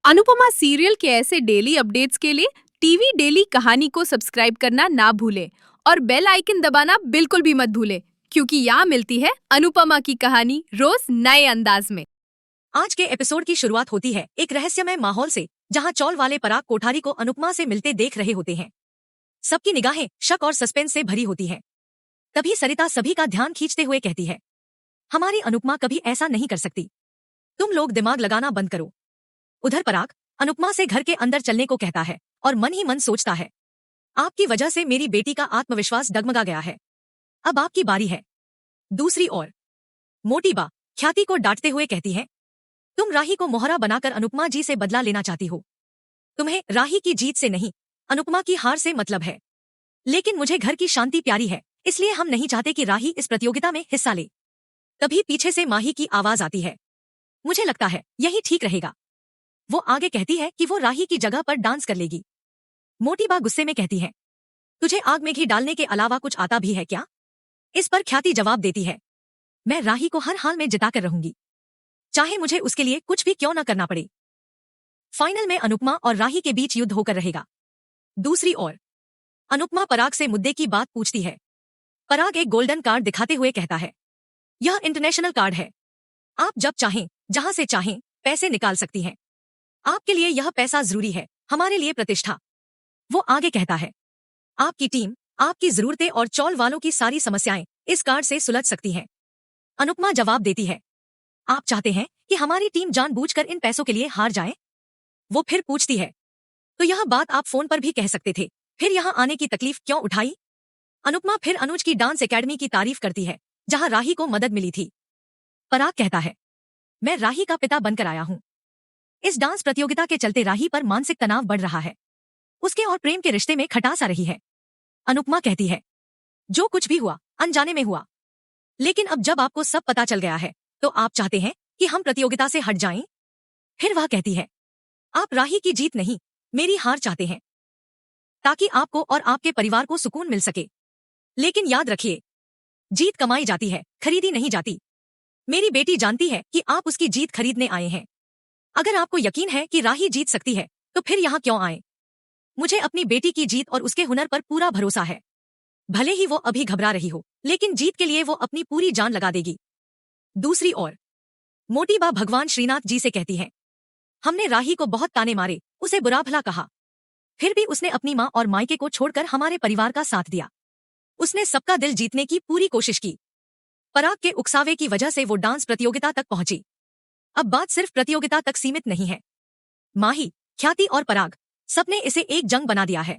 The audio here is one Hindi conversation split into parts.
अनुपमा सीरियल के ऐसे डेली अपडेट्स के लिए टीवी डेली कहानी को सब्सक्राइब करना ना भूलें और बेल आइकन दबाना बिल्कुल भी मत भूलें, क्योंकि यहाँ मिलती है अनुपमा की कहानी रोज नए अंदाज में। आज के एपिसोड की शुरुआत होती है एक रहस्यमय माहौल से, जहां चौल वाले पराग कोठारी को अनुपमा से मिलते देख रहे होते हैं। सबकी निगाहें शक और सस्पेंस से भरी होती हैं। तभी सरिता सभी का ध्यान खींचते हुए कहती है, हमारी अनुपमा कभी ऐसा नहीं कर सकती। तुम लोग दिमाग लगाना बंद करो। उधर पराग अनुपमा से घर के अंदर चलने को कहता है और मन ही मन सोचता है, आपकी वजह से मेरी बेटी का आत्मविश्वास डगमगा गया है। अब आपकी बारी है। दूसरी ओर मोटी बा ख्याति को डांटते हुए कहती है, तुम राही को मोहरा बनाकर अनुपमा जी से बदला लेना चाहती हो। तुम्हें राही की जीत से नहीं, अनुपमा की हार से मतलब है। लेकिन मुझे घर की शांति प्यारी है, इसलिए हम नहीं चाहते कि राही इस प्रतियोगिता में हिस्सा ले। तभी पीछे से माही की आवाज आती है, मुझे लगता है यही ठीक रहेगा। वो आगे कहती है कि वो राही की जगह पर डांस कर लेगी। मोटी बा गुस्से में कहती है, तुझे आग में घी डालने के अलावा कुछ आता भी है क्या? इस पर ख्याति जवाब देती है, मैं राही को हर हाल में जिताकर रहूंगी, चाहे मुझे उसके लिए कुछ भी क्यों न करना पड़े। फाइनल में अनुपमा और राही के बीच युद्ध होकर रहेगा। दूसरी ओर अनुपमा पराग से मुद्दे की बात पूछती है। पराग एक गोल्डन कार्ड दिखाते हुए कहता है, यह इंटरनेशनल कार्ड है। आप जब चाहें जहां से चाहें पैसे निकाल सकती हैं। आपके लिए यह पैसा जरूरी है, हमारे लिए प्रतिष्ठा। वो आगे कहता है, आपकी टीम, आपकी जरूरतें और चौल वालों की सारी समस्याएं इस कार्ड से सुलझ सकती हैं। अनुपमा जवाब देती है, आप चाहते हैं कि हमारी टीम जानबूझकर इन पैसों के लिए हार जाए? वो फिर पूछती है, तो यह बात आप फोन पर भी कह सकते थे, फिर यहाँ आने की तकलीफ क्यों उठाई? अनुपमा फिर अनुज की डांस एकेडमी की तारीफ करती है, जहाँ राही को मदद मिली थी। पराग कहता है, मैं राही का पिता बनकर आया हूँ। इस डांस प्रतियोगिता के चलते राही पर मानसिक तनाव बढ़ रहा है। उसके और प्रेम के रिश्ते में खटास आ रही है। अनुपमा कहती है, जो कुछ भी हुआ अनजाने में हुआ, लेकिन अब जब आपको सब पता चल गया है तो आप चाहते हैं कि हम प्रतियोगिता से हट जाएं? फिर वह कहती है, आप राही की जीत नहीं, मेरी हार चाहते हैं, ताकि आपको और आपके परिवार को सुकून मिल सके। लेकिन याद रखिए, जीत कमाई जाती है, खरीदी नहीं जाती। मेरी बेटी जानती है कि आप उसकी जीत खरीदने आए हैं। अगर आपको यकीन है कि राही जीत सकती है तो फिर यहाँ क्यों आए? मुझे अपनी बेटी की जीत और उसके हुनर पर पूरा भरोसा है। भले ही वो अभी घबरा रही हो, लेकिन जीत के लिए वो अपनी पूरी जान लगा देगी। दूसरी ओर मोटी बा भगवान श्रीनाथ जी से कहती है, हमने राही को बहुत ताने मारे, उसे बुरा भला कहा, फिर भी उसने अपनी माँ और मायके को छोड़कर हमारे परिवार का साथ दिया। उसने सबका दिल जीतने की पूरी कोशिश की। पराग के उकसावे की वजह से वो डांस प्रतियोगिता तक पहुंची। अब बात सिर्फ प्रतियोगिता तक सीमित नहीं है। माही, ख्याति और पराग सबने इसे एक जंग बना दिया है।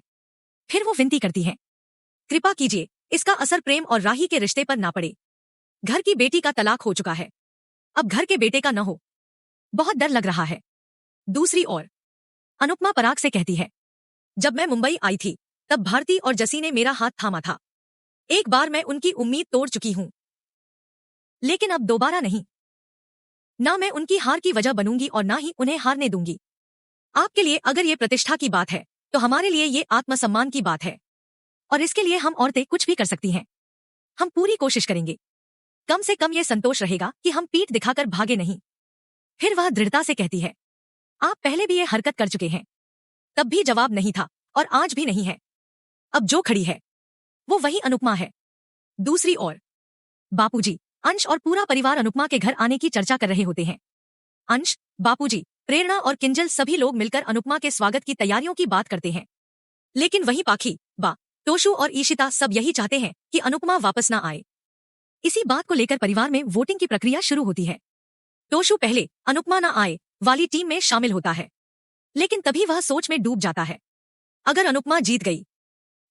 फिर वो विनती करती हैं, कृपा कीजिए, इसका असर प्रेम और राही के रिश्ते पर ना पड़े। घर की बेटी का तलाक हो चुका है, अब घर के बेटे का न हो। बहुत डर लग रहा है। दूसरी ओर अनुपमा पराग से कहती है, जब मैं मुंबई आई थी तब भारती और जसी ने मेरा हाथ थामा था। एक बार मैं उनकी उम्मीद तोड़ चुकी हूं, लेकिन अब दोबारा नहीं। ना मैं उनकी हार की वजह बनूंगी और ना ही उन्हें हारने दूंगी। आपके लिए अगर ये प्रतिष्ठा की बात है तो हमारे लिए ये आत्मसम्मान की बात है, और इसके लिए हम औरतें कुछ भी कर सकती हैं। हम पूरी कोशिश करेंगे। कम से कम ये संतोष रहेगा कि हम पीठ दिखाकर भागे नहीं। फिर वह दृढ़ता से कहती है, आप पहले भी ये हरकत कर चुके हैं, तब भी जवाब नहीं था और आज भी नहीं है। अब जो खड़ी है वो वही अनुपमा है। दूसरी ओर बापूजी, अंश और पूरा परिवार अनुपमा के घर आने की चर्चा कर रहे होते हैं। अंश, बापूजी, प्रेरणा और किंजल सभी लोग मिलकर अनुपमा के स्वागत की तैयारियों की बात करते हैं। लेकिन वहीं पाखी, बा, तोशु और ईशिता सब यही चाहते हैं कि अनुपमा वापस ना आए। इसी बात को लेकर परिवार में वोटिंग की प्रक्रिया शुरू होती है। तोशु पहले अनुपमा ना आए वाली टीम में शामिल होता है, लेकिन तभी वह सोच में डूब जाता है, अगर अनुपमा जीत गई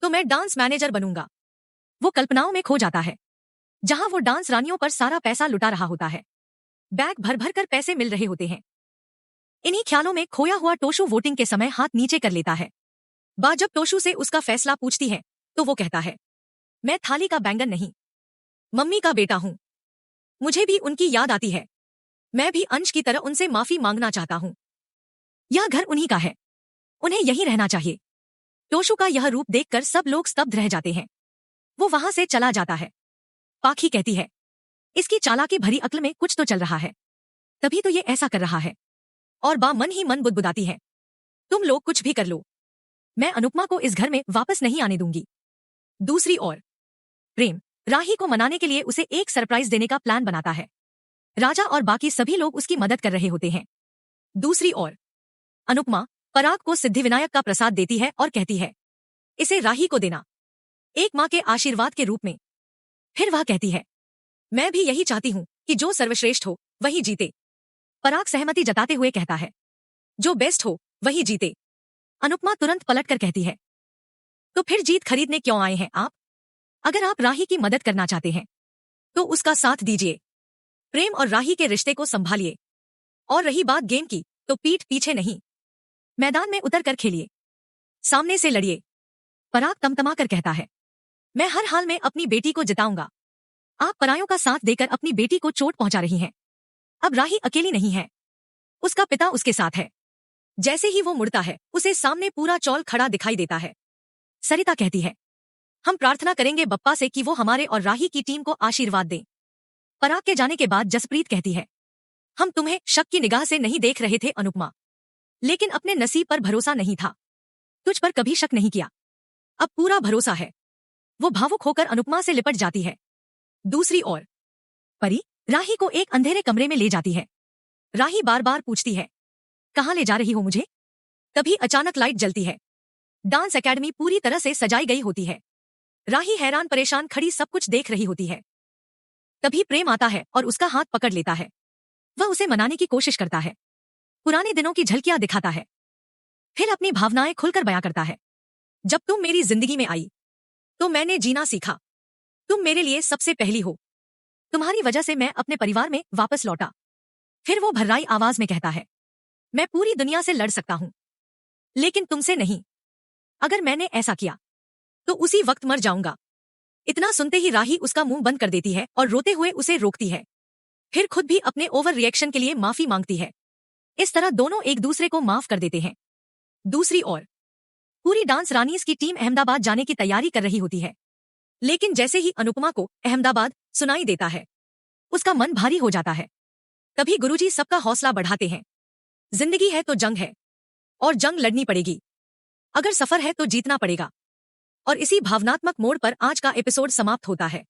तो मैं डांस मैनेजर बनूंगा। वो कल्पनाओं में खो जाता है, जहां वो डांस रानियों पर सारा पैसा लुटा रहा होता है। बैग भर भर कर पैसे मिल रहे होते हैं। इन्हीं ख्यालों में खोया हुआ तोशु वोटिंग के समय हाथ नीचे कर लेता है। बा जब तोशु से उसका फैसला पूछती है तो वो कहता है, मैं थाली का बैंगन नहीं, मम्मी का बेटा हूं। मुझे भी उनकी याद आती है। मैं भी अंश की तरह उनसे माफी मांगना चाहता हूं। यह घर उन्हीं का है, उन्हें यहीं रहना चाहिए। तोशु का यह रूप देखकर सब लोग स्तब्ध रह जाते हैं। वो वहां से चला जाता है। पाखी कहती है, इसकी चालाकी भरी अक्ल में कुछ तो चल रहा है, तभी तो ये ऐसा कर रहा है। और बा मन ही मन बुदबुदाती है, तुम लोग कुछ भी कर लो, मैं अनुपमा को इस घर में वापस नहीं आने दूंगी। दूसरी ओर प्रेम राही को मनाने के लिए उसे एक सरप्राइज देने का प्लान बनाता है। राजा और बाकी सभी लोग उसकी मदद कर रहे होते हैं। दूसरी ओर अनुपमा पराग को सिद्धिविनायक का प्रसाद देती है और कहती है, इसे राही को देना, एक माँ के आशीर्वाद के रूप में। फिर वह कहती है, मैं भी यही चाहती हूँ कि जो सर्वश्रेष्ठ हो वही जीते। पराग सहमति जताते हुए कहता है, जो बेस्ट हो वही जीते। अनुपमा तुरंत पलटकर कहती है, तो फिर जीत खरीदने क्यों आए हैं आप? अगर आप राही की मदद करना चाहते हैं तो उसका साथ दीजिए, प्रेम और राही के रिश्ते को संभालिए। और रही बात गेम की, तो पीठ पीछे नहीं, मैदान में उतर कर खेलिए, सामने से लड़िए। पराग तमतमा कर कहता है, मैं हर हाल में अपनी बेटी को जिताऊंगा। आप परायों का साथ देकर अपनी बेटी को चोट पहुंचा रही हैं। अब राही अकेली नहीं है, उसका पिता उसके साथ है। जैसे ही वो मुड़ता है उसे सामने पूरा चौल खड़ा दिखाई देता है। सरिता कहती है, हम प्रार्थना करेंगे बप्पा से कि वो हमारे और राही की टीम को आशीर्वाद दें। पराग के जाने के बाद जसप्रीत कहती है, हम तुम्हें शक की निगाह से नहीं देख रहे थे अनुपमा, लेकिन अपने नसीब पर भरोसा नहीं था, तुझ पर कभी शक नहीं किया, अब पूरा भरोसा है। वो भावुक होकर अनुपमा से लिपट जाती है। दूसरी ओर परी राही को एक अंधेरे कमरे में ले जाती है। राही बार बार पूछती है, कहाँ ले जा रही हो मुझे? तभी अचानक लाइट जलती है। डांस एकेडमी पूरी तरह से सजाई गई होती है। राही हैरान परेशान खड़ी सब कुछ देख रही होती है। तभी प्रेम आता है और उसका हाथ पकड़ लेता है। वह उसे मनाने की कोशिश करता है, पुराने दिनों की झलकियां दिखाता है, फिर अपनी भावनाएं खुलकर बयां करता है। जब तुम मेरी जिंदगी में आई तो मैंने जीना सीखा, तुम मेरे लिए सबसे पहली हो, तुम्हारी वजह से मैं अपने परिवार में वापस लौटा। फिर वो भर्राई आवाज में कहता है, मैं पूरी दुनिया से लड़ सकता हूं, लेकिन तुमसे नहीं। अगर मैंने ऐसा किया तो उसी वक्त मर जाऊंगा। इतना सुनते ही राही उसका मुंह बंद कर देती है और रोते हुए उसे रोकती है। फिर खुद भी अपने ओवर रिएक्शन के लिए माफी मांगती है। इस तरह दोनों एक दूसरे को माफ कर देते हैं। दूसरी ओर पूरी डांस रानीज की टीम अहमदाबाद जाने की तैयारी कर रही होती है। लेकिन जैसे ही अनुपमा को अहमदाबाद सुनाई देता है, उसका मन भारी हो जाता है। तभी गुरुजी सबका हौसला बढ़ाते हैं, जिंदगी है तो जंग है, और जंग लड़नी पड़ेगी। अगर सफर है तो जीतना पड़ेगा। और इसी भावनात्मक मोड़ पर आज का एपिसोड समाप्त होता है।